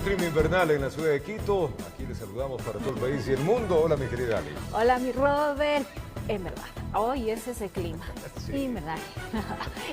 clima invernal en la ciudad de Quito. Aquí les saludamos para todo el país y el mundo. Hola, mi querida Ali. Hola, mi Robert. En verdad, hoy es ese clima. Sí. En verdad.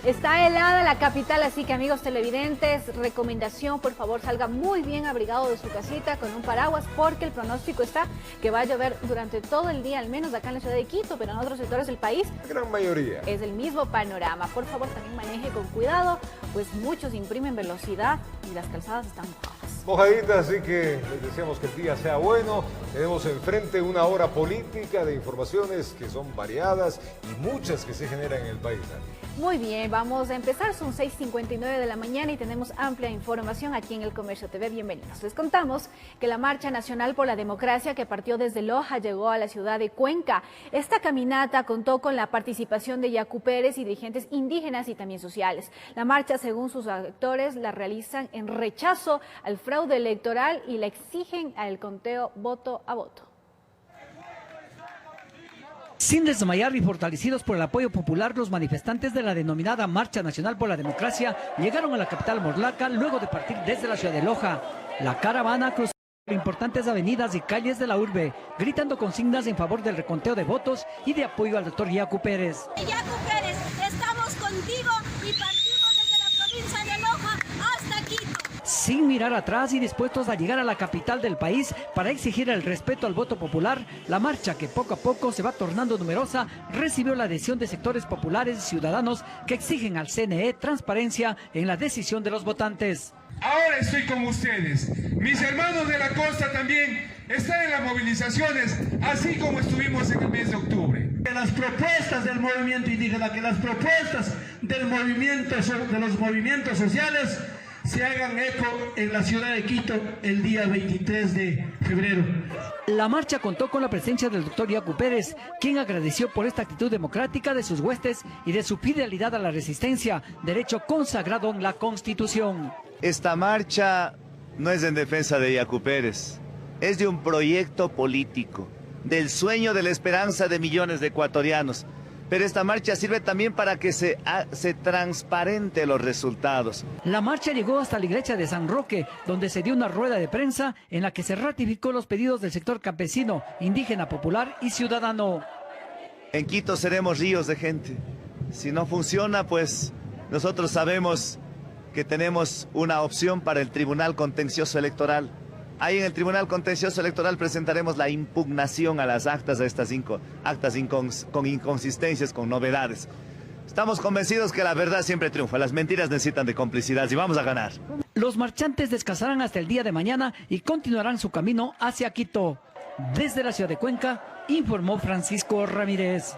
Está helada la capital, así que amigos televidentes, recomendación, por favor, salga muy bien abrigado de su casita con un paraguas, porque el pronóstico está que va a llover durante todo el día, al menos acá en la ciudad de Quito, pero en otros sectores del país. La gran mayoría. Es el mismo panorama. Por favor, también maneje con cuidado, pues muchos imprimen velocidad y las calzadas están mojadas. Mojaditas, así que les deseamos que el día sea bueno. Tenemos enfrente una hora política de informaciones que son variadas y muchas que se generan en el país. Muy bien, vamos a empezar, son 6:59 de la mañana y tenemos amplia información aquí en El Comercio TV. Bienvenidos. Les contamos que la Marcha Nacional por la Democracia, que partió desde Loja, llegó a la ciudad de Cuenca. Esta caminata contó con la participación de Yacu Pérez y dirigentes indígenas y también sociales. La marcha, según sus actores, la realizan en rechazo al fraude electoral y la exigen al conteo voto a voto. Sin desmayar y fortalecidos por el apoyo popular, los manifestantes de la denominada Marcha Nacional por la Democracia llegaron a la capital morlaca luego de partir desde la ciudad de Loja. La caravana cruzó importantes avenidas y calles de la urbe, gritando consignas en favor del reconteo de votos y de apoyo al doctor Yacu Pérez. Yacu Pérez, estamos contigo y partimos desde la provincia de Loja hasta Quito. Sin mirar atrás y dispuestos a llegar a la capital del país para exigir el respeto al voto popular, la marcha, que poco a poco se va tornando numerosa, recibió la adhesión de sectores populares y ciudadanos que exigen al CNE transparencia en la decisión de los votantes. Ahora estoy con ustedes. Mis hermanos de la costa también están en las movilizaciones, así como estuvimos en el mes de octubre. Que las propuestas del movimiento indígena, que las propuestas del movimiento, de los movimientos sociales se hagan eco en la ciudad de Quito el día 23 de febrero. La marcha contó con la presencia del doctor Yacu Pérez, quien agradeció por esta actitud democrática de sus huestes y de su fidelidad a la resistencia, derecho consagrado en la Constitución. Esta marcha no es en defensa de Yacu Pérez, es de un proyecto político, del sueño de la esperanza de millones de ecuatorianos. Pero esta marcha sirve también para que se transparente los resultados. La marcha llegó hasta la iglesia de San Roque, donde se dio una rueda de prensa en la que se ratificó los pedidos del sector campesino, indígena, popular y ciudadano. En Quito seremos ríos de gente. Si no funciona, pues nosotros sabemos que tenemos una opción para el Tribunal Contencioso Electoral. Ahí en el Tribunal Contencioso Electoral presentaremos la impugnación a las actas, a estas actas con inconsistencias, con novedades. Estamos convencidos que la verdad siempre triunfa, las mentiras necesitan de complicidad y vamos a ganar. Los marchantes descansarán hasta el día de mañana y continuarán su camino hacia Quito. Desde la ciudad de Cuenca, informó Francisco Ramírez.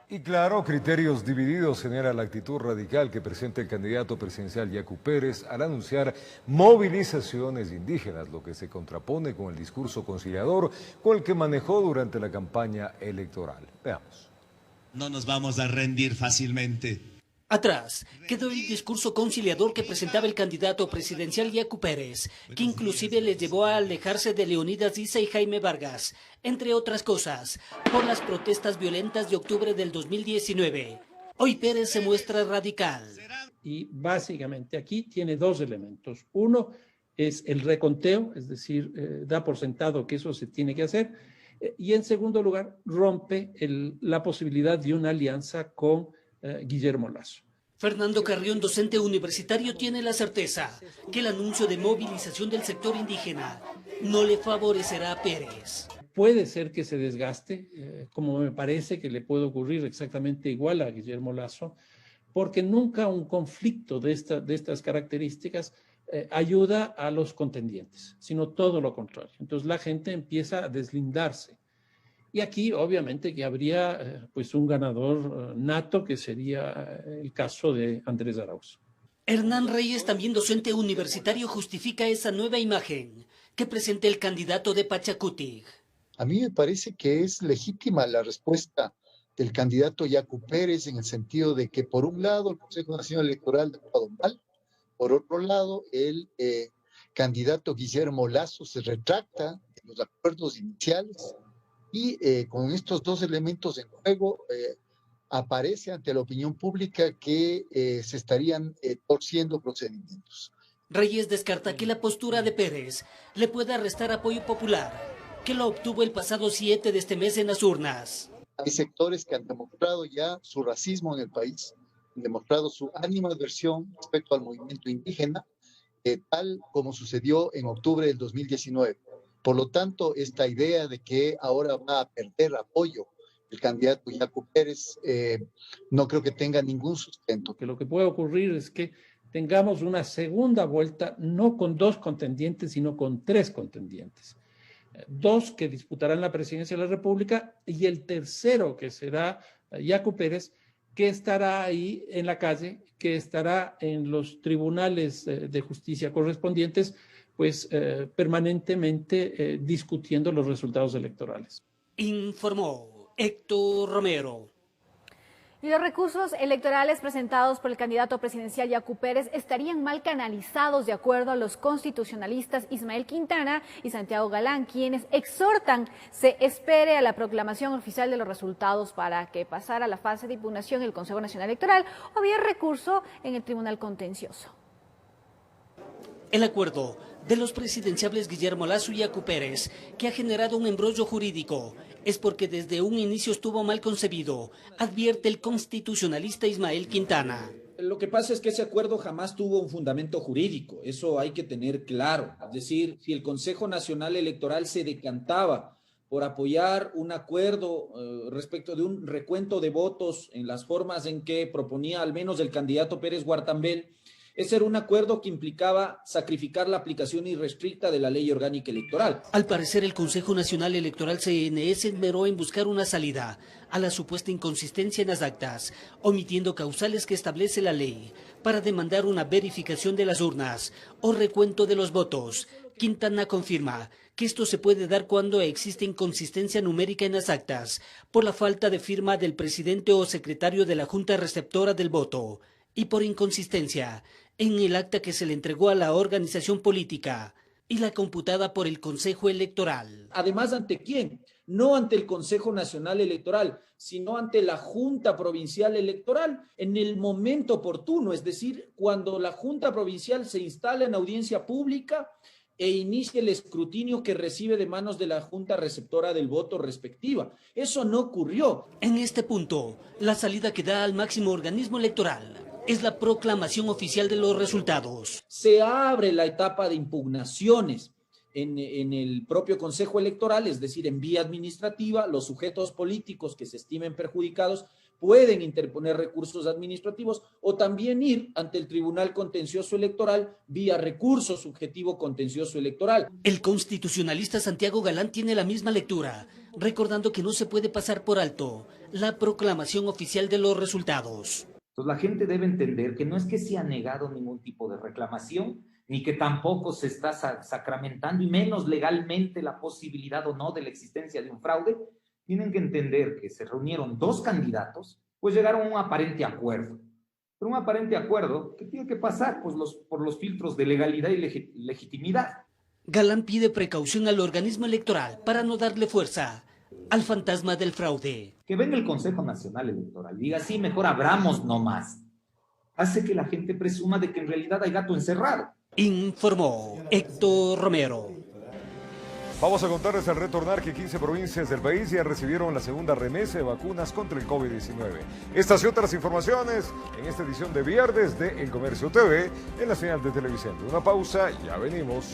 Y claro, criterios divididos genera la actitud radical que presenta el candidato presidencial Yacu Pérez al anunciar movilizaciones indígenas, lo que se contrapone con el discurso conciliador con el que manejó durante la campaña electoral. Veamos. No nos vamos a rendir fácilmente. Atrás quedó el discurso conciliador que presentaba el candidato presidencial Yacu Pérez, que inclusive les llevó a alejarse de Leonidas Issa y Jaime Vargas, entre otras cosas, por las protestas violentas de octubre del 2019. Hoy Pérez se muestra radical. Y básicamente aquí tiene dos elementos. Uno es el reconteo, es decir, da por sentado que eso se tiene que hacer. Y en segundo lugar, rompe la posibilidad de una alianza con Guillermo Lasso. Fernando Carrión, docente universitario, tiene la certeza que el anuncio de movilización del sector indígena no le favorecerá a Pérez. Puede ser que se desgaste, como me parece que le puede ocurrir exactamente igual a Guillermo Lasso, porque nunca un conflicto de estas características ayuda a los contendientes, sino todo lo contrario. Entonces la gente empieza a deslindarse. Y aquí, obviamente, que habría pues un ganador nato, que sería el caso de Andrés Arauz. Hernán Reyes, también docente universitario, justifica esa nueva imagen que presenta el candidato de Pachacutic. A mí me parece que es legítima la respuesta del candidato Yacu Pérez en el sentido de que, por un lado, el Consejo Nacional Electoral ha actuado mal, por otro lado, el candidato Guillermo Lasso se retracta de los acuerdos iniciales. Y con estos dos elementos en juego, aparece ante la opinión pública que se estarían torciendo procedimientos. Reyes descarta que la postura de Pérez le pueda restar apoyo popular, que lo obtuvo el pasado 7 de este mes en las urnas. Hay sectores que han demostrado ya su racismo en el país, han demostrado su animadversión respecto al movimiento indígena, tal como sucedió en octubre del 2019. Por lo tanto, esta idea de que ahora va a perder apoyo el candidato Yacu Pérez, no creo que tenga ningún sustento. Que lo que puede ocurrir es que tengamos una segunda vuelta, no con 2 contendientes, sino con 3 contendientes. 2 que disputarán la presidencia de la República y el tercero que será Yacu Pérez, que estará ahí en la calle, que estará en los tribunales de justicia correspondientes, pues permanentemente discutiendo los resultados electorales. Informó Héctor Romero. Y los recursos electorales presentados por el candidato presidencial Yacu Pérez estarían mal canalizados, de acuerdo a los constitucionalistas Ismael Quintana y Santiago Galán, quienes exhortan se espere a la proclamación oficial de los resultados para que pasara a la fase de impugnación en el Consejo Nacional Electoral o bien recurso en el Tribunal Contencioso. El acuerdo de los presidenciables Guillermo Lasso y Yacu Pérez, que ha generado un embrollo jurídico, es porque desde un inicio estuvo mal concebido, advierte el constitucionalista Ismael Quintana. Lo que pasa es que ese acuerdo jamás tuvo un fundamento jurídico, eso hay que tener claro. Es decir, si el Consejo Nacional Electoral se decantaba por apoyar un acuerdo respecto de un recuento de votos en las formas en que proponía al menos el candidato Pérez Guartambel, ese era un acuerdo que implicaba sacrificar la aplicación irrestricta de la Ley Orgánica Electoral. Al parecer, el Consejo Nacional Electoral se esmeró en buscar una salida a la supuesta inconsistencia en las actas, omitiendo causales que establece la ley para demandar una verificación de las urnas o recuento de los votos. Quintana confirma que esto se puede dar cuando existe inconsistencia numérica en las actas por la falta de firma del presidente o secretario de la Junta Receptora del voto y por inconsistencia en el acta que se le entregó a la organización política y la computada por el Consejo Electoral. Además, ¿ante quién? No ante el Consejo Nacional Electoral, sino ante la Junta Provincial Electoral en el momento oportuno, es decir, cuando la Junta Provincial se instala en audiencia pública e inicia el escrutinio que recibe de manos de la Junta Receptora del voto respectiva. Eso no ocurrió. En este punto, la salida que da al máximo organismo electoral es la proclamación oficial de los resultados. Se abre la etapa de impugnaciones en el propio Consejo Electoral, es decir, en vía administrativa. Los sujetos políticos que se estimen perjudicados pueden interponer recursos administrativos o también ir ante el Tribunal Contencioso Electoral vía recurso subjetivo contencioso electoral. El constitucionalista Santiago Galán tiene la misma lectura, recordando que no se puede pasar por alto la proclamación oficial de los resultados. Entonces la gente debe entender que no es que se ha negado ningún tipo de reclamación, ni que tampoco se está sacramentando, y menos legalmente, la posibilidad o no de la existencia de un fraude. Tienen que entender que se reunieron 2 candidatos, pues llegaron a un aparente acuerdo. Pero un aparente acuerdo que tiene que pasar pues, por los filtros de legalidad y legitimidad. Galán pide precaución al organismo electoral para no darle fuerza al fantasma del fraude. Que venga el Consejo Nacional Electoral y diga, sí, mejor abramos nomás, hace que la gente presuma de que en realidad hay gato encerrado. Informó Héctor Romero. Vamos a contarles al retornar que 15 provincias del país ya recibieron la segunda remesa de vacunas contra el COVID-19. Estas y otras informaciones en esta edición de viernes de El Comercio TV en la señal de televisión. Una pausa, ya venimos.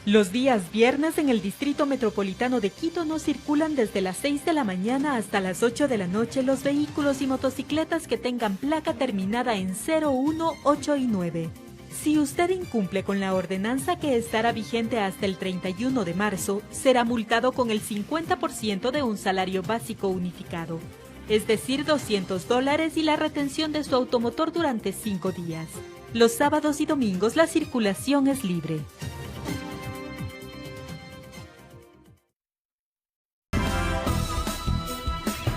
Los días viernes en el Distrito Metropolitano de Quito no circulan desde las 6 de la mañana hasta las 8 de la noche los vehículos y motocicletas que tengan placa terminada en 0, 1, 8 y 9. Si usted incumple con la ordenanza que estará vigente hasta el 31 de marzo, será multado con el 50% de un salario básico unificado, es decir, $200 y la retención de su automotor durante 5 días. Los sábados y domingos la circulación es libre.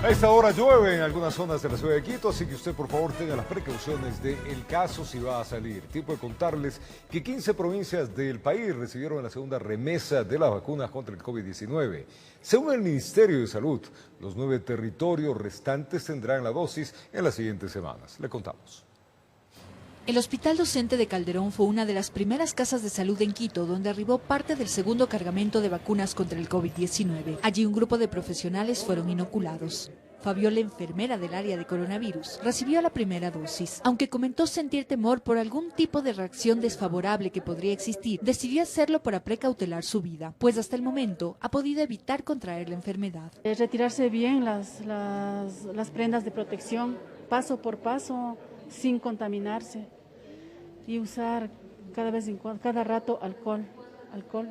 A esta hora llueve en algunas zonas de la ciudad de Quito, así que usted por favor tenga las precauciones del caso si va a salir. Tiempo de contarles que 15 provincias del país recibieron la segunda remesa de las vacunas contra el COVID-19. Según el Ministerio de Salud, los 9 territorios restantes tendrán la dosis en las siguientes semanas. Le contamos. El Hospital Docente de Calderón fue una de las primeras casas de salud en Quito, donde arribó parte del segundo cargamento de vacunas contra el COVID-19. Allí un grupo de profesionales fueron inoculados. Fabiola, enfermera del área de coronavirus, recibió la primera dosis. Aunque comentó sentir temor por algún tipo de reacción desfavorable que podría existir, decidió hacerlo para precautelar su vida, pues hasta el momento ha podido evitar contraer la enfermedad. Retirarse bien las prendas de protección, paso por paso, sin contaminarse, y usar cada rato alcohol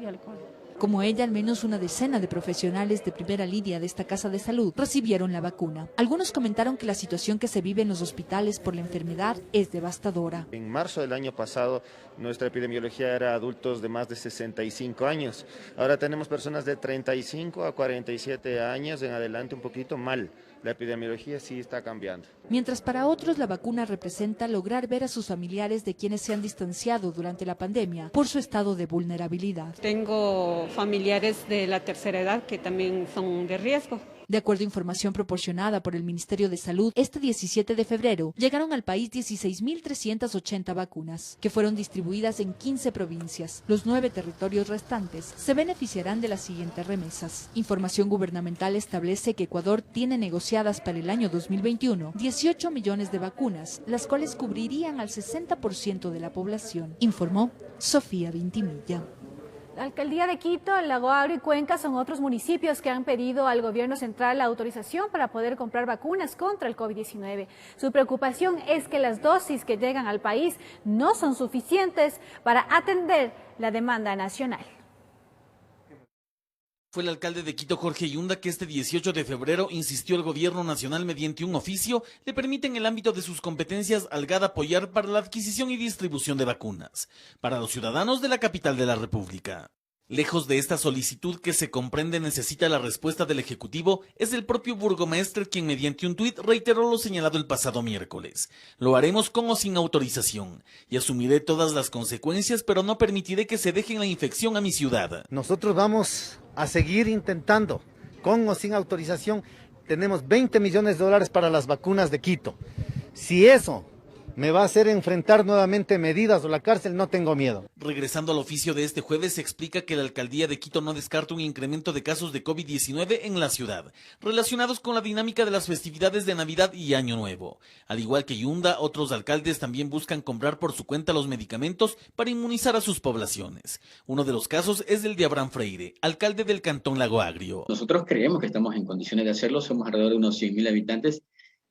y alcohol. Como ella, al menos una decena de profesionales de primera línea de esta casa de salud recibieron la vacuna. Algunos comentaron que la situación que se vive en los hospitales por la enfermedad es devastadora. En marzo del año pasado, nuestra epidemiología era adultos de más de 65 años. Ahora tenemos personas de 35 a 47 años en adelante, un poquito mal. La epidemiología sí está cambiando. Mientras para otros la vacuna representa lograr ver a sus familiares de quienes se han distanciado durante la pandemia por su estado de vulnerabilidad. Tengo familiares de la tercera edad que también son de riesgo. De acuerdo a información proporcionada por el Ministerio de Salud, este 17 de febrero llegaron al país 16.380 vacunas, que fueron distribuidas en 15 provincias. Los 9 territorios restantes se beneficiarán de las siguientes remesas. Información gubernamental establece que Ecuador tiene negociadas para el año 2021 18 millones de vacunas, las cuales cubrirían al 60% de la población, informó Sofía Vintimilla. La Alcaldía de Quito, el Lago Agrio y Cuenca son otros municipios que han pedido al gobierno central la autorización para poder comprar vacunas contra el COVID-19. Su preocupación es que las dosis que llegan al país no son suficientes para atender la demanda nacional. Fue el alcalde de Quito, Jorge Yunda, que este 18 de febrero insistió al gobierno nacional mediante un oficio le permite en el ámbito de sus competencias al GAD apoyar para la adquisición y distribución de vacunas para los ciudadanos de la capital de la República. Lejos de esta solicitud que se comprende necesita la respuesta del Ejecutivo, es el propio burgomaestre quien mediante un tuit reiteró lo señalado el pasado miércoles. Lo haremos con o sin autorización y asumiré todas las consecuencias, pero no permitiré que se dejen la infección a mi ciudad. Nosotros vamos a seguir intentando, con o sin autorización. Tenemos 20 millones de dólares para las vacunas de Quito. Si eso me va a hacer enfrentar nuevamente medidas o la cárcel, no tengo miedo. Regresando al oficio de este jueves, se explica que la alcaldía de Quito no descarta un incremento de casos de COVID-19 en la ciudad, relacionados con la dinámica de las festividades de Navidad y Año Nuevo. Al igual que Yunda, otros alcaldes también buscan comprar por su cuenta los medicamentos para inmunizar a sus poblaciones. Uno de los casos es el de Abraham Freire, alcalde del Cantón Lago Agrio. Nosotros creemos que estamos en condiciones de hacerlo, somos alrededor de unos 100.000 habitantes.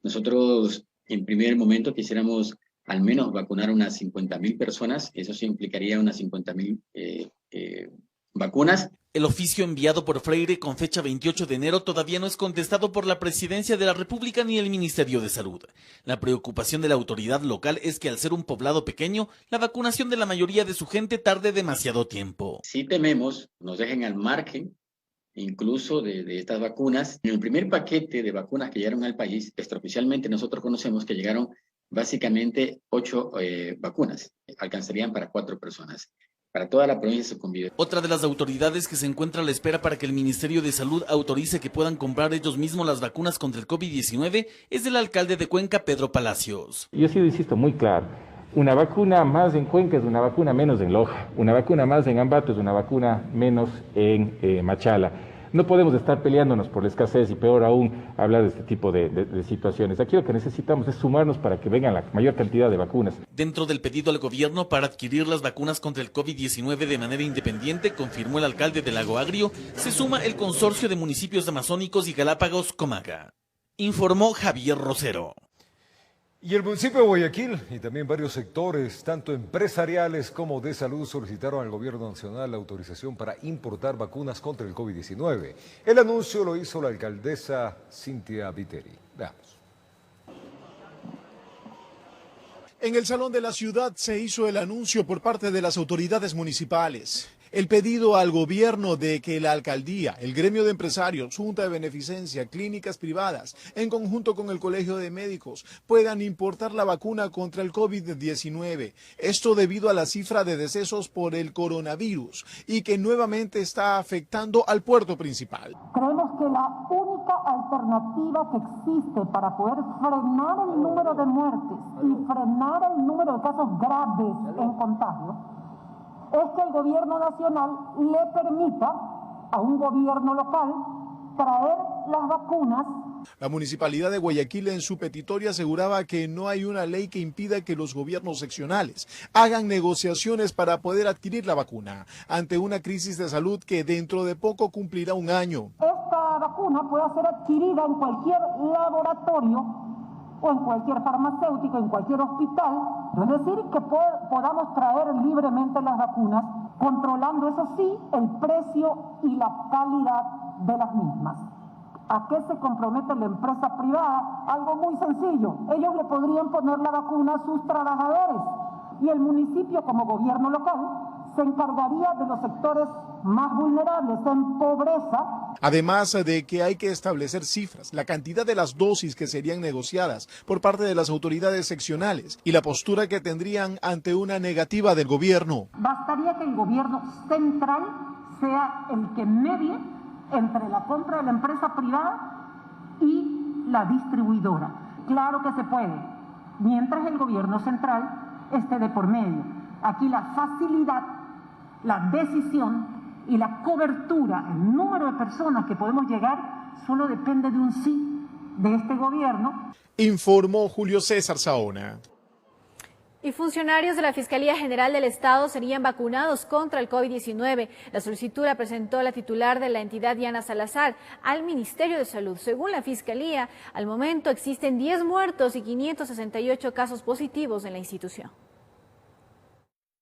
Nosotros en primer momento quisiéramos al menos vacunar unas 50.000 personas, eso sí implicaría unas 50.000 vacunas. El oficio enviado por Freire con fecha 28 de enero todavía no es contestado por la Presidencia de la República ni el Ministerio de Salud. La preocupación de la autoridad local es que al ser un poblado pequeño, la vacunación de la mayoría de su gente tarde demasiado tiempo. Sí tememos, nos dejen al margen incluso de estas vacunas. En el primer paquete de vacunas que llegaron al país, extraoficialmente nosotros conocemos que llegaron básicamente 8 vacunas, alcanzarían para 4 personas. Para toda la provincia de Sucumbíos. Otra de las autoridades que se encuentra a la espera para que el Ministerio de Salud autorice que puedan comprar ellos mismos las vacunas contra el COVID-19 es el alcalde de Cuenca, Pedro Palacios. Yo sí insisto muy claro, una vacuna más en Cuenca es una vacuna menos en Loja, una vacuna más en Ambato es una vacuna menos en Machala. No podemos estar peleándonos por la escasez y peor aún hablar de este tipo de situaciones. Aquí lo que necesitamos es sumarnos para que vengan la mayor cantidad de vacunas. Dentro del pedido al gobierno para adquirir las vacunas contra el COVID-19 de manera independiente, confirmó el alcalde de Lago Agrio, se suma el consorcio de municipios amazónicos y Galápagos, Comaga. Informó Javier Rosero. Y el municipio de Guayaquil y también varios sectores, tanto empresariales como de salud, solicitaron al gobierno nacional la autorización para importar vacunas contra el COVID-19. El anuncio lo hizo la alcaldesa Cintia Viteri. Veamos. En el Salón de la Ciudad se hizo el anuncio por parte de las autoridades municipales. El pedido al gobierno de que la alcaldía, el gremio de empresarios, junta de beneficencia, clínicas privadas, en conjunto con el colegio de médicos, puedan importar la vacuna contra el COVID-19. Esto debido a la cifra de decesos por el coronavirus y que nuevamente está afectando al puerto principal. Creemos que la única alternativa que existe para poder frenar el número de muertes y frenar el número de casos graves en contagio es que el gobierno nacional le permita a un gobierno local traer las vacunas. La Municipalidad de Guayaquil en su petitorio aseguraba que no hay una ley que impida que los gobiernos seccionales hagan negociaciones para poder adquirir la vacuna ante una crisis de salud que dentro de poco cumplirá un año. Esta vacuna puede ser adquirida en cualquier laboratorio o en cualquier farmacéutico, en cualquier hospital, es decir, que podamos traer libremente las vacunas, controlando, eso sí, el precio y la calidad de las mismas. ¿A qué se compromete la empresa privada? Algo muy sencillo. Ellos le podrían poner la vacuna a sus trabajadores y el municipio, como gobierno local, se encargaría de los sectores más vulnerables en pobreza. Además de que hay que establecer cifras, la cantidad de las dosis que serían negociadas por parte de las autoridades seccionales y la postura que tendrían ante una negativa del gobierno. Bastaría que el gobierno central sea el que medie entre la compra de la empresa privada y la distribuidora. Claro que se puede, mientras el gobierno central esté de por medio. Aquí la facilidad, la decisión y la cobertura, el número de personas que podemos llegar, solo depende de un sí de este gobierno. Informó Julio César Saona. Y funcionarios de la Fiscalía General del Estado serían vacunados contra el COVID-19. La solicitud la presentó la titular de la entidad, Diana Salazar, al Ministerio de Salud. Según la Fiscalía, al momento existen 10 muertos y 568 casos positivos en la institución.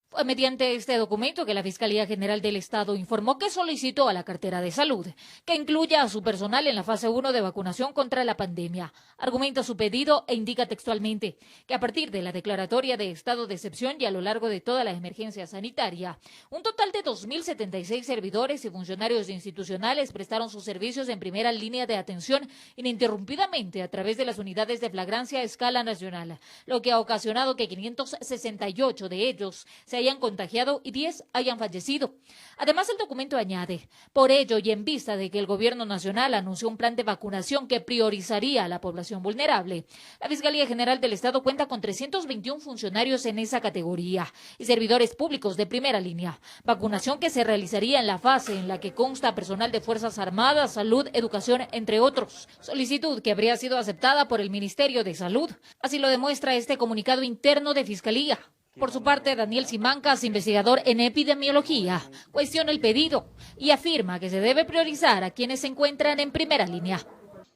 Fue mediante este documento que la Fiscalía General del Estado informó que solicitó a la cartera de salud que incluya a su personal en la fase 1 de vacunación contra la pandemia. Argumenta su pedido e indica textualmente que a partir de la declaratoria de estado de excepción y a lo largo de toda la emergencia sanitaria, un total de 2.076 servidores y funcionarios institucionales prestaron sus servicios en primera línea de atención ininterrumpidamente a través de las unidades de flagrancia a escala nacional, lo que ha ocasionado que 568 de ellos se hayan contagiado y 10 hayan fallecido. Además, el documento añade, por ello y en vista de que el gobierno nacional anunció un plan de vacunación que priorizaría a la población vulnerable, la Fiscalía General del Estado cuenta con 321 funcionarios en esa categoría y servidores públicos de primera línea. Vacunación que se realizaría en la fase en la que consta personal de Fuerzas Armadas, Salud, Educación, entre otros. Solicitud que habría sido aceptada por el Ministerio de Salud. Así lo demuestra este comunicado interno de Fiscalía. Por su parte, Daniel Simancas, investigador en epidemiología, cuestiona el pedido y afirma que se debe priorizar a quienes se encuentran en primera línea.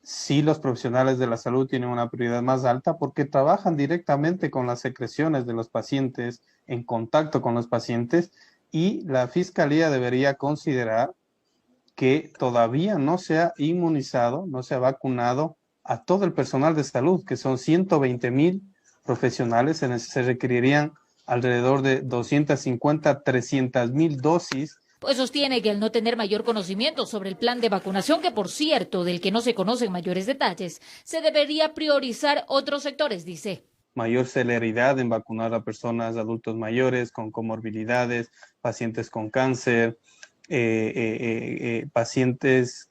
Sí, los profesionales de la salud tienen una prioridad más alta porque trabajan directamente con las secreciones de los pacientes, en contacto con los pacientes, y la Fiscalía debería considerar que todavía no se ha inmunizado, no se ha vacunado a todo el personal de salud, que son 120,000 profesionales, se requerirían alrededor de 250, 300,000 dosis. Pues sostiene que al no tener mayor conocimiento sobre el plan de vacunación, que por cierto, del que no se conocen mayores detalles, se debería priorizar otros sectores, dice. Mayor celeridad en vacunar a personas, adultos mayores con comorbilidades, pacientes con cáncer, pacientes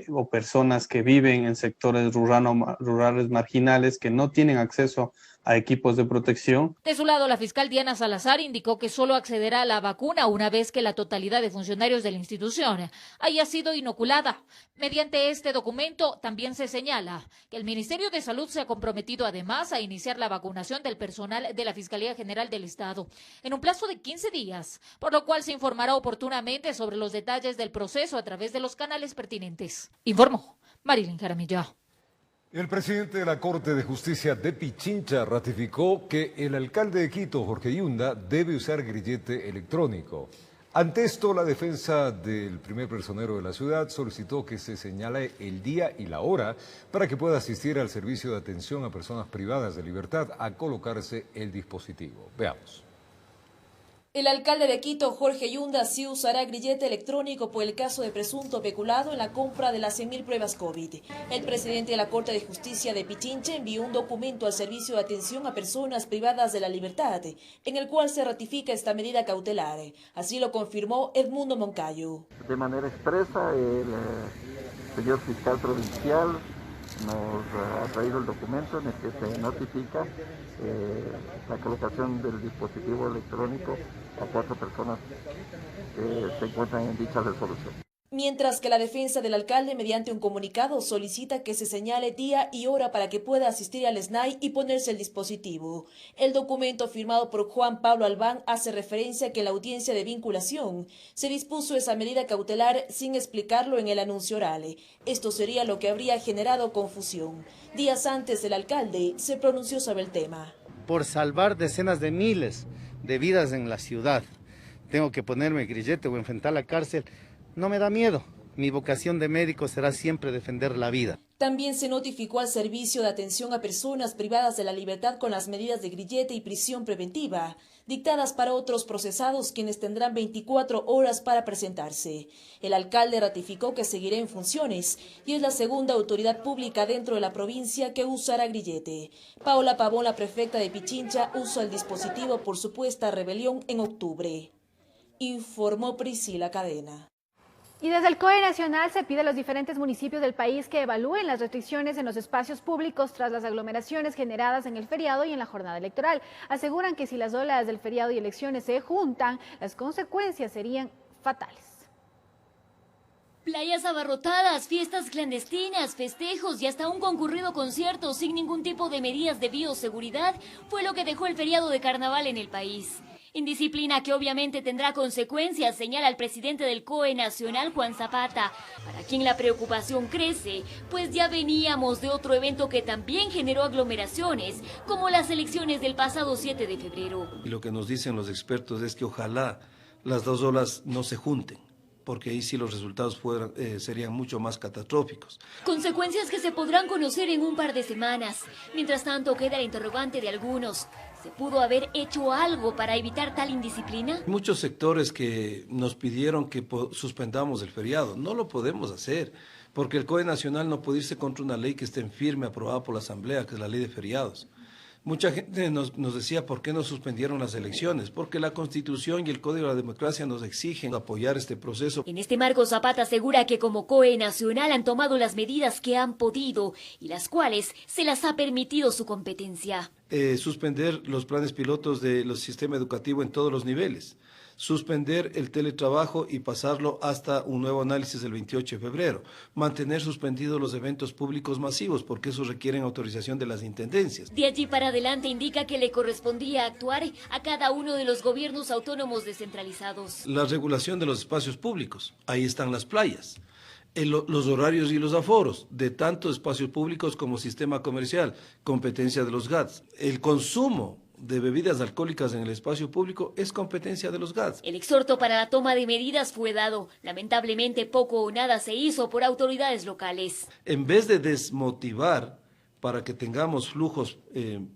o personas que viven en sectores rurales marginales que no tienen acceso a equipos de protección. De su lado, la fiscal Diana Salazar indicó que solo accederá a la vacuna una vez que la totalidad de funcionarios de la institución haya sido inoculada. Mediante este documento también se señala que el Ministerio de Salud se ha comprometido además a iniciar la vacunación del personal de la Fiscalía General del Estado en un plazo de 15 días, por lo cual se informará oportunamente sobre los detalles del proceso a través de los canales pertinentes. Informó Marilyn Jaramillo. El presidente de la Corte de Justicia de Pichincha ratificó que el alcalde de Quito, Jorge Yunda, debe usar grillete electrónico. Ante esto, la defensa del primer personero de la ciudad solicitó que se señale el día y la hora para que pueda asistir al servicio de atención a personas privadas de libertad a colocarse el dispositivo. Veamos. El alcalde de Quito, Jorge Yunda, sí usará grillete electrónico por el caso de presunto peculado en la compra de las 100.000 pruebas COVID. El presidente de la Corte de Justicia de Pichincha envió un documento al Servicio de Atención a Personas Privadas de la Libertad, en el cual se ratifica esta medida cautelar. Así lo confirmó Edmundo Moncayo. De manera expresa, el señor fiscal provincial nos ha traído el documento en el que se notifica la colocación del dispositivo electrónico a 4 personas que se encuentran en dicha resolución. Mientras que la defensa del alcalde, mediante un comunicado, solicita que se señale día y hora para que pueda asistir al SNAI y ponerse el dispositivo. El documento firmado por Juan Pablo Albán hace referencia a que en la audiencia de vinculación se dispuso esa medida cautelar sin explicarlo en el anuncio oral. Esto sería lo que habría generado confusión. Días antes, el alcalde se pronunció sobre el tema. Por salvar decenas de miles de vidas en la ciudad, tengo que ponerme grillete o enfrentar la cárcel. No me da miedo. Mi vocación de médico será siempre defender la vida. También se notificó al Servicio de Atención a Personas Privadas de la Libertad con las medidas de grillete y prisión preventiva, dictadas para otros procesados quienes tendrán 24 horas para presentarse. El alcalde ratificó que seguirá en funciones y es la segunda autoridad pública dentro de la provincia que usará grillete. Paola Pavón, la prefecta de Pichincha, usó el dispositivo por supuesta rebelión en octubre. Informó Priscila Cadena. Y desde el COE Nacional se pide a los diferentes municipios del país que evalúen las restricciones en los espacios públicos tras las aglomeraciones generadas en el feriado y en la jornada electoral. Aseguran que si las olas del feriado y elecciones se juntan, las consecuencias serían fatales. Playas abarrotadas, fiestas clandestinas, festejos y hasta un concurrido concierto sin ningún tipo de medidas de bioseguridad fue lo que dejó el feriado de carnaval en el país. Indisciplina que obviamente tendrá consecuencias, señala el presidente del COE Nacional, Juan Zapata, para quien la preocupación crece, pues ya veníamos de otro evento que también generó aglomeraciones, como las elecciones del pasado 7 de febrero. Y lo que nos dicen los expertos es que ojalá las dos olas no se junten, porque ahí sí los resultados serían mucho más catastróficos. Consecuencias que se podrán conocer en un par de semanas. Mientras tanto, queda la interrogante de algunos. ¿Se pudo haber hecho algo para evitar tal indisciplina? Muchos sectores que nos pidieron que suspendamos el feriado. No lo podemos hacer, porque el COE Nacional no puede irse contra una ley que esté en firme, aprobada por la Asamblea, que es la ley de feriados. Mucha gente nos decía por qué no suspendieron las elecciones, porque la Constitución y el Código de la Democracia nos exigen apoyar este proceso. En este marco, Zapata asegura que como COE Nacional han tomado las medidas que han podido y las cuales se las ha permitido su competencia. Suspender los planes pilotos del sistema educativo en todos los niveles, suspender el teletrabajo y pasarlo hasta un nuevo análisis el 28 de febrero, mantener suspendidos los eventos públicos masivos porque esos requieren autorización de las intendencias. De allí para adelante indica que le correspondía actuar a cada uno de los gobiernos autónomos descentralizados. La regulación de los espacios públicos, ahí están las playas. Los horarios y los aforos de tanto espacios públicos como sistema comercial, competencia de los GATS. El consumo de bebidas alcohólicas en el espacio público es competencia de los GATS. El exhorto para la toma de medidas fue dado. Lamentablemente poco o nada se hizo por autoridades locales. En vez de desmotivar para que tengamos flujos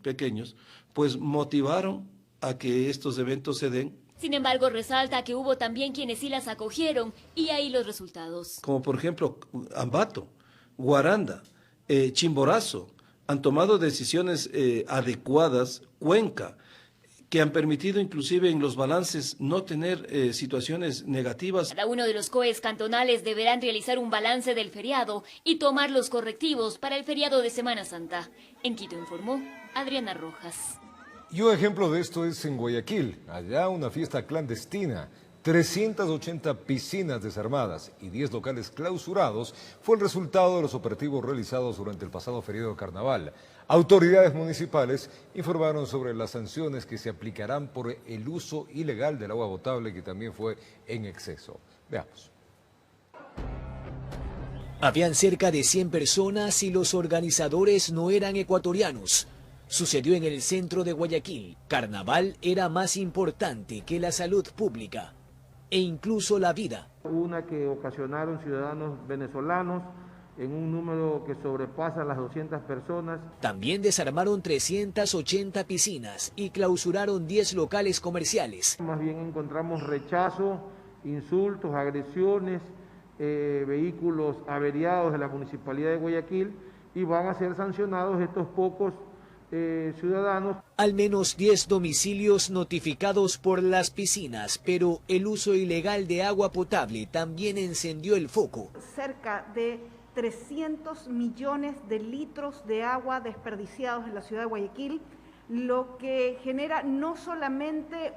pequeños, pues motivaron a que estos eventos se den. Sin embargo, resalta que hubo también quienes sí las acogieron y ahí los resultados. Como por ejemplo Ambato, Guaranda, Chimborazo, han tomado decisiones adecuadas, Cuenca, que han permitido inclusive en los balances no tener situaciones negativas. Cada uno de los COEs cantonales deberán realizar un balance del feriado y tomar los correctivos para el feriado de Semana Santa. En Quito informó Adriana Rojas. Y un ejemplo de esto es en Guayaquil. Allá una fiesta clandestina, 380 piscinas desarmadas y 10 locales clausurados fue el resultado de los operativos realizados durante el pasado feriado de carnaval. Autoridades municipales informaron sobre las sanciones que se aplicarán por el uso ilegal del agua potable, que también fue en exceso. Veamos. Habían cerca de 100 personas y los organizadores no eran ecuatorianos. Sucedió en el centro de Guayaquil. Carnaval era más importante que la salud pública e incluso la vida. Una que ocasionaron ciudadanos venezolanos en un número que sobrepasa las 200 personas. También desarmaron 380 piscinas y clausuraron 10 locales comerciales. Más bien encontramos rechazo, insultos, agresiones, vehículos averiados de la Municipalidad de Guayaquil, y van a ser sancionados estos pocos ciudadanos. Al menos 10 domicilios notificados por las piscinas, pero el uso ilegal de agua potable también encendió el foco. Cerca de 300 millones de litros de agua desperdiciados en la ciudad de Guayaquil, lo que genera no solamente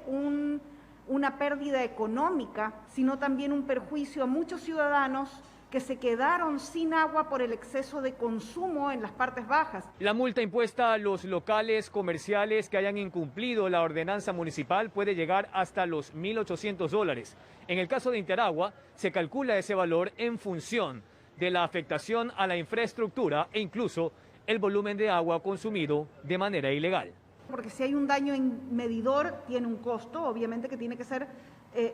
una pérdida económica, sino también un perjuicio a muchos ciudadanos que se quedaron sin agua por el exceso de consumo en las partes bajas. La multa impuesta a los locales comerciales que hayan incumplido la ordenanza municipal puede llegar hasta los $1.800. En el caso de Interagua, se calcula ese valor en función de la afectación a la infraestructura e incluso el volumen de agua consumido de manera ilegal. Porque si hay un daño en medidor, tiene un costo, obviamente que tiene que ser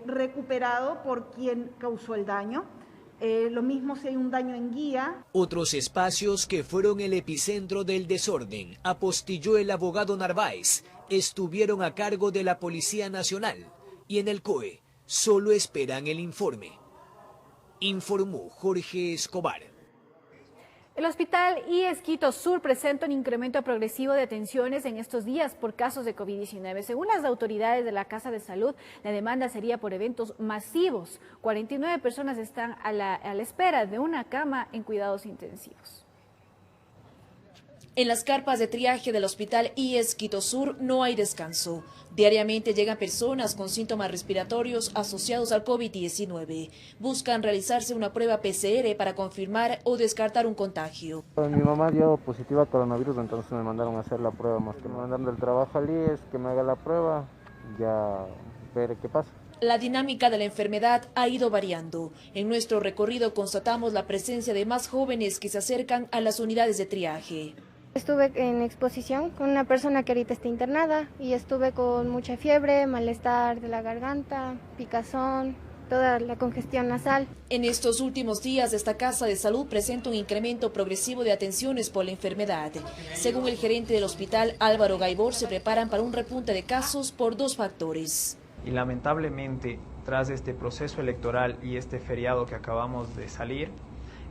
recuperado por quien causó el daño. Lo mismo si hay un daño en guía. Otros espacios que fueron el epicentro del desorden, apostilló el abogado Narváez, estuvieron a cargo de la Policía Nacional y en el COE solo esperan el informe. Informó Jorge Escobar. El Hospital IES Quito Sur presenta un incremento progresivo de atenciones en estos días por casos de COVID-19. Según las autoridades de la Casa de Salud, la demanda sería por eventos masivos. 49 personas están a la espera de una cama en cuidados intensivos. En las carpas de triaje del Hospital IES Quito Sur no hay descanso. Diariamente llegan personas con síntomas respiratorios asociados al COVID-19. Buscan realizarse una prueba PCR para confirmar o descartar un contagio. Mi mamá dio positiva a coronavirus, entonces me mandaron a hacer la prueba, más que me mandaron del trabajo al IES, que me haga la prueba, ya ver qué pasa. La dinámica de la enfermedad ha ido variando. En nuestro recorrido constatamos la presencia de más jóvenes que se acercan a las unidades de triaje. Estuve en exposición con una persona que ahorita está internada y estuve con mucha fiebre, malestar de la garganta, picazón, toda la congestión nasal. En estos últimos días, esta Casa de Salud presenta un incremento progresivo de atenciones por la enfermedad. Según el gerente del hospital, Álvaro Gaibor, se preparan para un repunte de casos por dos factores. Y lamentablemente, tras este proceso electoral y este feriado que acabamos de salir,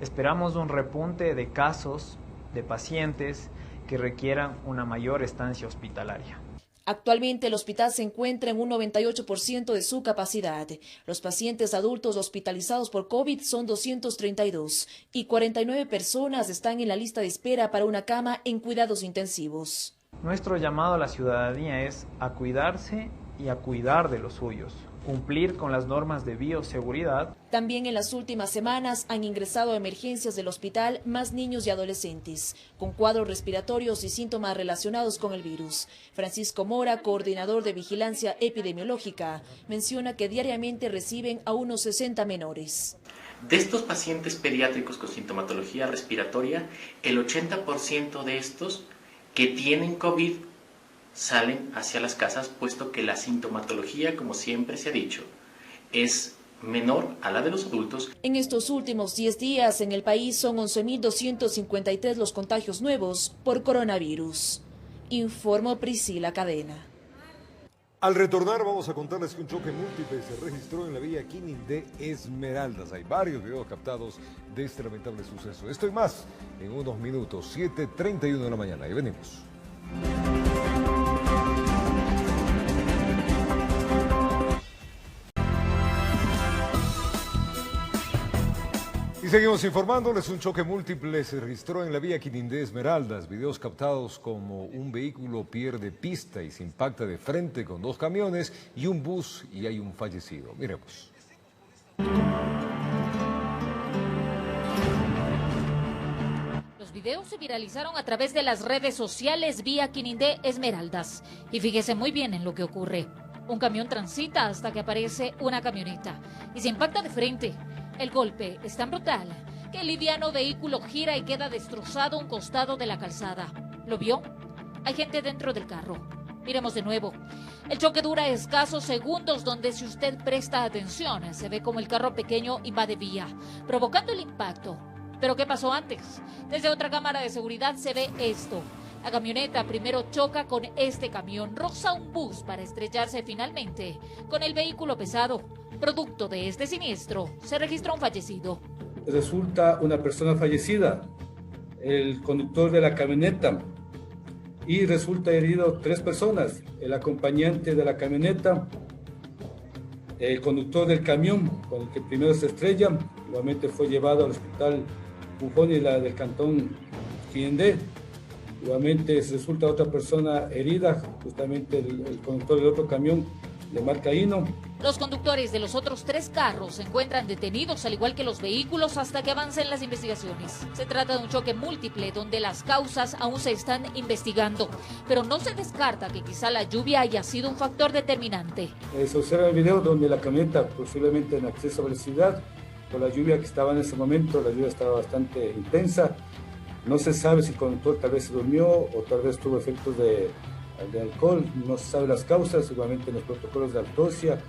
esperamos un repunte de casos de pacientes que requieran una mayor estancia hospitalaria. Actualmente el hospital se encuentra en un 98% de su capacidad. Los pacientes adultos hospitalizados por COVID son 232 y 49 personas están en la lista de espera para una cama en cuidados intensivos. Nuestro llamado a la ciudadanía es a cuidarse y a cuidar de los suyos, cumplir con las normas de bioseguridad. También en las últimas semanas han ingresado a emergencias del hospital más niños y adolescentes, con cuadros respiratorios y síntomas relacionados con el virus. Francisco Mora, coordinador de vigilancia epidemiológica, menciona que diariamente reciben a unos 60 menores. De estos pacientes pediátricos con sintomatología respiratoria, el 80% de estos que tienen COVID salen hacia las casas, puesto que la sintomatología, como siempre se ha dicho, es menor a la de los adultos. En estos últimos 10 días en el país son 11.253 los contagios nuevos por coronavirus. Informó Priscila Cadena. Al retornar vamos a contarles que un choque múltiple se registró en la vía Quinindé Esmeraldas. Hay varios videos captados de este lamentable suceso. Esto y más en unos minutos, 7:31 de la mañana. Ahí venimos. Y seguimos informándoles, un choque múltiple se registró en la vía Quinindé Esmeraldas. Videos captados como un vehículo pierde pista y se impacta de frente con dos camiones y un bus y hay un fallecido. Miremos. Los videos se viralizaron a través de las redes sociales vía Quinindé Esmeraldas. Y fíjese muy bien en lo que ocurre. Un camión transita hasta que aparece una camioneta y se impacta de frente. El golpe es tan brutal que el liviano vehículo gira y queda destrozado a un costado de la calzada. ¿Lo vio? Hay gente dentro del carro. Miremos de nuevo. El choque dura escasos segundos donde, si usted presta atención, se ve como el carro pequeño invade vía, provocando el impacto. ¿Pero qué pasó antes? Desde otra cámara de seguridad se ve esto. La camioneta primero choca con este camión, roza un bus para estrellarse finalmente con el vehículo pesado. Producto de este siniestro, se registró un fallecido. Resulta una persona fallecida, el conductor de la camioneta, y resulta herido 3 personas, el acompañante de la camioneta, el conductor del camión con el que primero se estrella, igualmente fue llevado al hospital Pujón y la del cantón Quindé. Igualmente resulta otra persona herida, justamente el conductor del otro camión de marca Hino. Los conductores de los otros 3 carros se encuentran detenidos, al igual que los vehículos, hasta que avancen las investigaciones. Se trata de un choque múltiple donde las causas aún se están investigando, pero no se descarta que quizá la lluvia haya sido un factor determinante. Se observa el video donde la camioneta, posiblemente en exceso de velocidad, por la lluvia que estaba en ese momento, la lluvia estaba bastante intensa. No se sabe si el conductor tal vez se durmió o tal vez tuvo efectos de alcohol, no se sabe las causas. Igualmente en los protocolos de autopsia,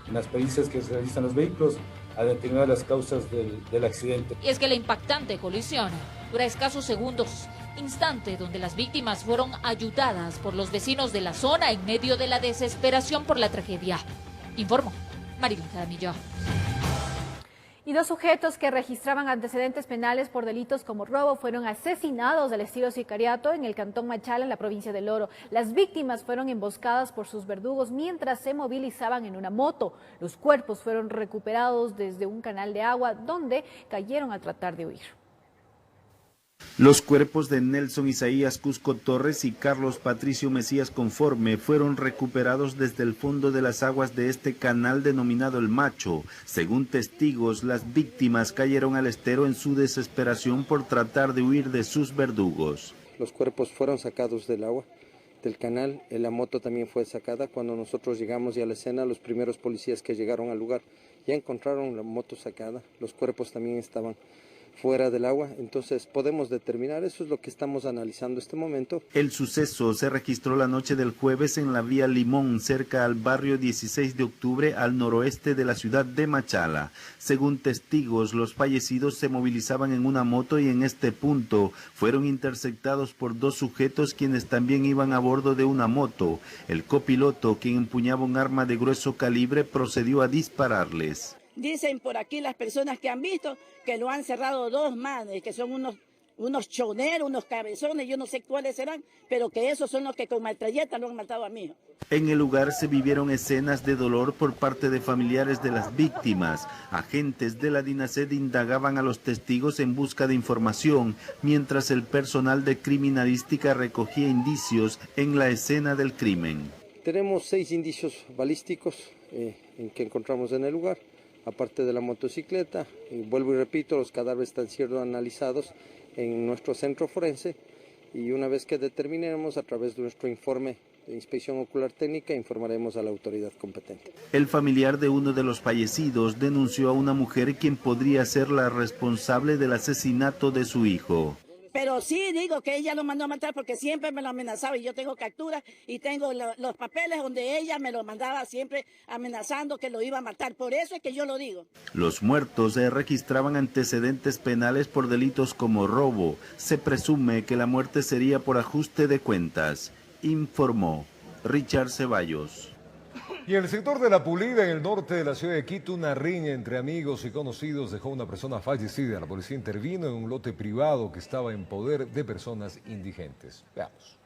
en las pericias que se realizan los vehículos, a determinar las causas del accidente. Y es que la impactante colisión dura escasos segundos, instante donde las víctimas fueron ayudadas por los vecinos de la zona en medio de la desesperación por la tragedia. Informó Marilyn Jaramillo. Y 2 sujetos que registraban antecedentes penales por delitos como robo fueron asesinados al estilo sicariato en el cantón Machala, en la provincia del Oro. Las víctimas fueron emboscadas por sus verdugos mientras se movilizaban en una moto. Los cuerpos fueron recuperados desde un canal de agua donde cayeron al tratar de huir. Los cuerpos de Nelson Isaías Cusco Torres y Carlos Patricio Mesías Conforme fueron recuperados desde el fondo de las aguas de este canal denominado El Macho. Según testigos, las víctimas cayeron al estero en su desesperación por tratar de huir de sus verdugos. Los cuerpos fueron sacados del agua, del canal, la moto también fue sacada. Cuando nosotros llegamos ya a la escena, los primeros policías que llegaron al lugar ya encontraron la moto sacada, los cuerpos también estaban fuera del agua, entonces podemos determinar, eso es lo que estamos analizando este momento. El suceso se registró la noche del jueves en la vía Limón, cerca al barrio 16 de octubre, al noroeste de la ciudad de Machala. Según testigos, los fallecidos se movilizaban en una moto y en este punto fueron interceptados por 2 sujetos quienes también iban a bordo de una moto. El copiloto, quien empuñaba un arma de grueso calibre, procedió a dispararles. Dicen por aquí las personas que han visto que lo han cerrado 2 más, que son unos choneros, unos cabezones, yo no sé cuáles serán, pero que esos son los que con metralleta lo han matado a mi hijo. En el lugar se vivieron escenas de dolor por parte de familiares de las víctimas. Agentes de la DINASED indagaban a los testigos en busca de información, mientras el personal de criminalística recogía indicios en la escena del crimen. Tenemos 6 indicios balísticos en que encontramos en el lugar. Aparte de la motocicleta, y vuelvo y repito, los cadáveres están siendo analizados en nuestro centro forense y una vez que determinemos a través de nuestro informe de inspección ocular técnica informaremos a la autoridad competente. El familiar de uno de los fallecidos denunció a una mujer quien podría ser la responsable del asesinato de su hijo. Pero sí digo que ella lo mandó a matar porque siempre me lo amenazaba y yo tengo capturas y tengo los papeles donde ella me lo mandaba siempre amenazando que lo iba a matar. Por eso es que yo lo digo. Los muertos registraban antecedentes penales por delitos como robo. Se presume que la muerte sería por ajuste de cuentas, informó Richard Ceballos. Y en el sector de La Pulida, en el norte de la ciudad de Quito, una riña entre amigos y conocidos dejó una persona fallecida. La policía intervino en un lote privado que estaba en poder de personas indigentes. Veamos.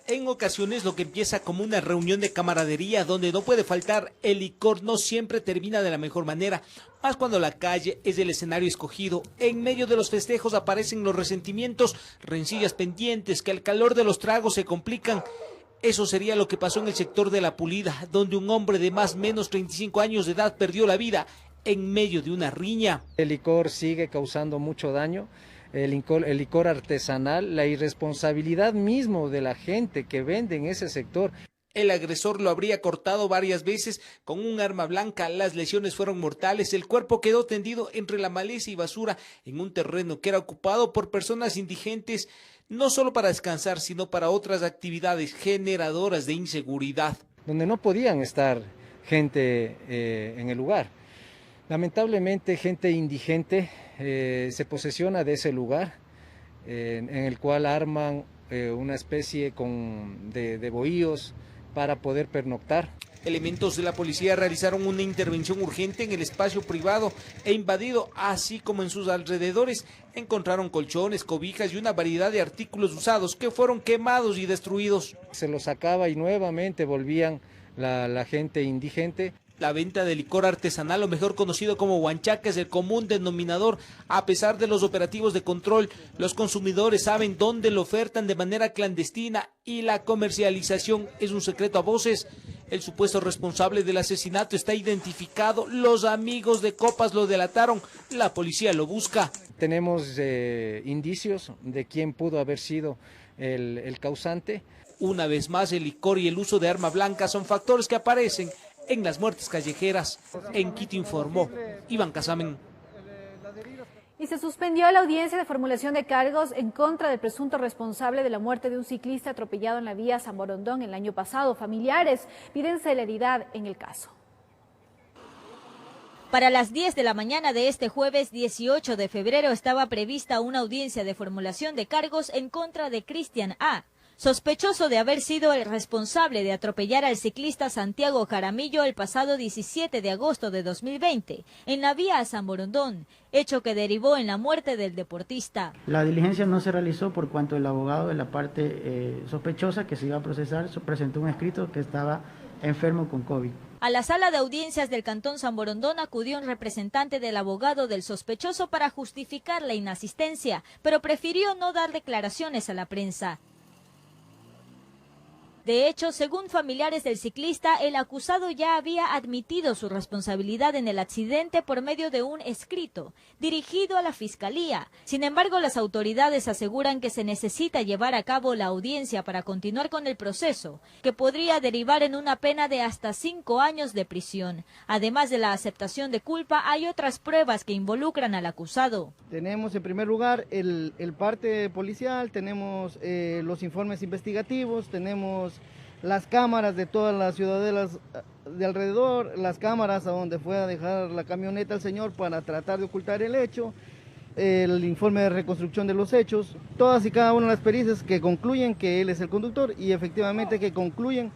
En ocasiones lo que empieza como una reunión de camaradería donde no puede faltar el licor no siempre termina de la mejor manera, más cuando la calle es el escenario escogido. En medio de los festejos aparecen los resentimientos, rencillas pendientes que al calor de los tragos se complican. Eso sería lo que pasó en el sector de La Pulida, donde un hombre de más o menos 35 años de edad perdió la vida en medio de una riña. El licor sigue causando mucho daño, el licor artesanal, la irresponsabilidad mismo de la gente que vende en ese sector. El agresor lo habría cortado varias veces con un arma blanca, las lesiones fueron mortales, el cuerpo quedó tendido entre la maleza y basura en un terreno que era ocupado por personas indigentes, no solo para descansar, sino para otras actividades generadoras de inseguridad. Donde no podían estar gente en el lugar. Lamentablemente gente indigente se posesiona de ese lugar, en el cual arman una especie de bohíos para poder pernoctar. Elementos de la policía realizaron una intervención urgente en el espacio privado e invadido, así como en sus alrededores. Encontraron colchones, cobijas y una variedad de artículos usados que fueron quemados y destruidos. Se los sacaba y nuevamente volvían la gente indigente. La venta de licor artesanal, o mejor conocido como huanchaca, es el común denominador. A pesar de los operativos de control, los consumidores saben dónde lo ofertan de manera clandestina y la comercialización es un secreto a voces. El supuesto responsable del asesinato está identificado. Los amigos de copas lo delataron. La policía lo busca. Tenemos indicios de quién pudo haber sido el causante. Una vez más, el licor y el uso de arma blanca son factores que aparecen en las muertes callejeras. En Quito informó Iván Casamen. Y se suspendió la audiencia de formulación de cargos en contra del presunto responsable de la muerte de un ciclista atropellado en la vía San Borondón el año pasado. Familiares piden celeridad en el caso. Para las 10 de la mañana de este jueves 18 de febrero estaba prevista una audiencia de formulación de cargos en contra de Cristian A., sospechoso de haber sido el responsable de atropellar al ciclista Santiago Jaramillo el pasado 17 de agosto de 2020 en la vía a San Borondón, hecho que derivó en la muerte del deportista. La diligencia no se realizó por cuanto el abogado de la parte sospechosa que se iba a procesar presentó un escrito que estaba enfermo con COVID. A la sala de audiencias del Cantón San Borondón acudió un representante del abogado del sospechoso para justificar la inasistencia, pero prefirió no dar declaraciones a la prensa. De hecho, según familiares del ciclista, el acusado ya había admitido su responsabilidad en el accidente por medio de un escrito dirigido a la Fiscalía. Sin embargo, las autoridades aseguran que se necesita llevar a cabo la audiencia para continuar con el proceso, que podría derivar en una pena de hasta 5 años de prisión. Además de la aceptación de culpa, hay otras pruebas que involucran al acusado. Tenemos en primer lugar el parte policial, tenemos los informes investigativos, tenemos las cámaras de todas las ciudadelas de alrededor, las cámaras a donde fue a dejar la camioneta el señor para tratar de ocultar el hecho, el informe de reconstrucción de los hechos, todas y cada una de las pericias que concluyen que él es el conductor y efectivamente que concluyen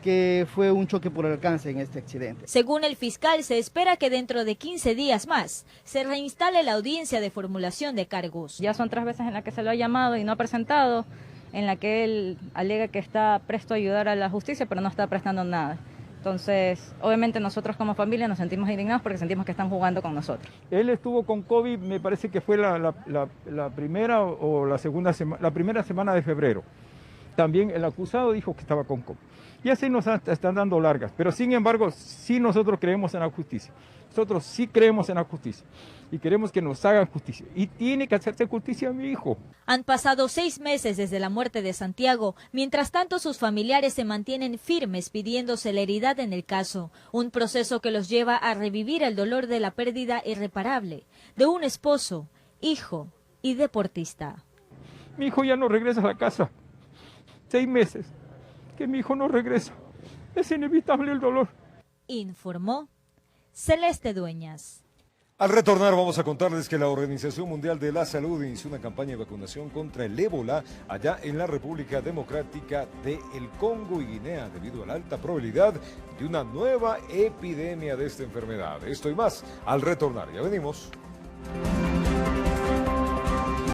que fue un choque por alcance en este accidente. Según el fiscal, se espera que dentro de 15 días más se reinstale la audiencia de formulación de cargos. Ya son 3 veces en las que se lo ha llamado y no ha presentado, en la que él alega que está presto a ayudar a la justicia, pero no está prestando nada. Entonces, obviamente nosotros como familia nos sentimos indignados porque sentimos que están jugando con nosotros. Él estuvo con COVID, me parece que fue la primera o la segunda semana, la primera semana de febrero. También el acusado dijo que estaba con COVID. Y así nos están dando largas, pero sin embargo, sí nosotros creemos en la justicia. Nosotros sí creemos en la justicia y queremos que nos hagan justicia. Y tiene que hacerse justicia a mi hijo. Han pasado 6 meses desde la muerte de Santiago. Mientras tanto, sus familiares se mantienen firmes pidiendo celeridad en el caso. Un proceso que los lleva a revivir el dolor de la pérdida irreparable de un esposo, hijo y deportista. Mi hijo ya no regresa a la casa. 6 meses que mi hijo no regresa. Es inevitable el dolor. Informó Celeste Dueñas. Al retornar vamos a contarles que la Organización Mundial de la Salud inició una campaña de vacunación contra el ébola allá en la República Democrática del Congo y Guinea debido a la alta probabilidad de una nueva epidemia de esta enfermedad. Esto y más al retornar. Ya venimos.